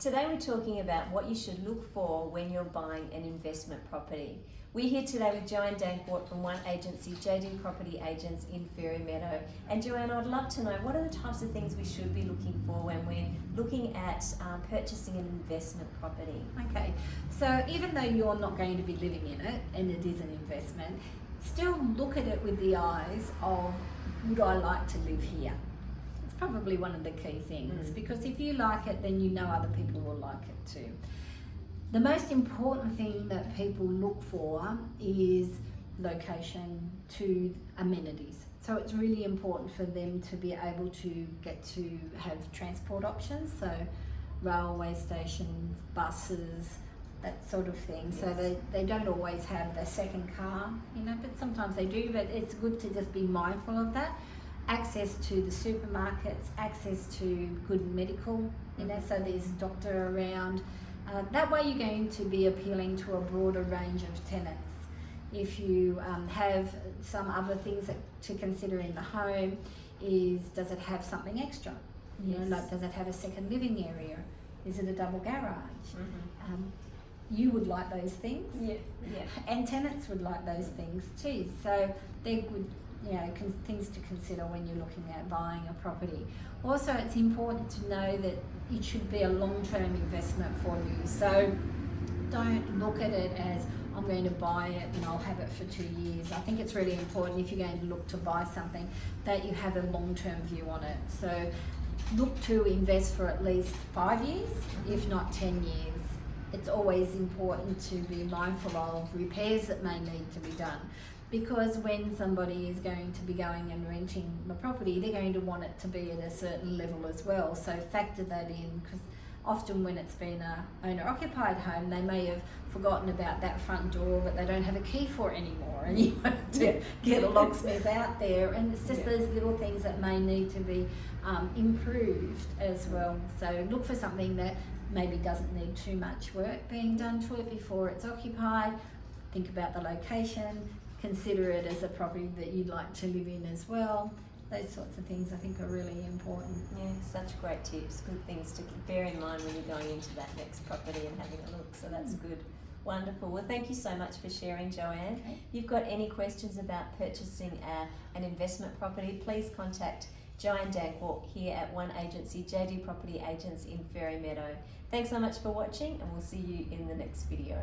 Today we're talking about what you should look for when you're buying an investment property. We're here today with Joanne Danckwardt from One Agency, JD Property Agents in Fairy Meadow. And Joanne, I'd love to know, what are the types of things we should be looking for when we're looking at purchasing an investment property? Okay, so even though you're not going to be living in it and it is an investment, still look at it with the eyes of, would I like to live here? It's probably one of the key things, because if you like it, then you know other people will like it too. The most important thing that people look for is location to amenities. So it's really important for them to be able to get to have transport options, so railway stations, buses, that sort of thing. Yes. So they don't always have their second car, but sometimes they do, but it's good to just be mindful of that. Access to the supermarkets, access to good medical, so there's a doctor around. That way you're going to be appealing to a broader range of tenants. If you have some other things to consider in the home, does it have something extra? Yes. Like, does it have a second living area? Is it a double garage? You would like those things, and tenants would like those things too. So they're good, things to consider when you're looking at buying a property. Also, it's important to know that it should be a long-term investment for you. So don't look at it as, I'm going to buy it and I'll have it for 2 years. I think it's really important, if you're going to look to buy something, that you have a long-term view on it. So look to invest for at least 5 years, if not 10 years. It's always important to be mindful of repairs that may need to be done, because when somebody is going to be going and renting the property, they're going to want it to be at a certain level as well. So factor that in, because often when it's been a owner-occupied home, they may have forgotten about that front door, but they don't have a key for it anymore, and you have to get a locksmith out there, and it's just those little things that may need to be improved as well. So look for something that maybe doesn't need too much work being done to it before it's occupied. Think about the location, consider it as a property that you'd like to live in as well. Those sorts of things I think are really important. Yeah, such great tips, good things to bear in mind when you're going into that next property and having a look, so that's good. Wonderful. Well, thank you so much for sharing, Joanne. Okay. If you've got any questions about purchasing an investment property, please contact Joanne Danckwardt here at One Agency, JD Property Agents in Fairy Meadow. Thanks so much for watching, and we'll see you in the next video.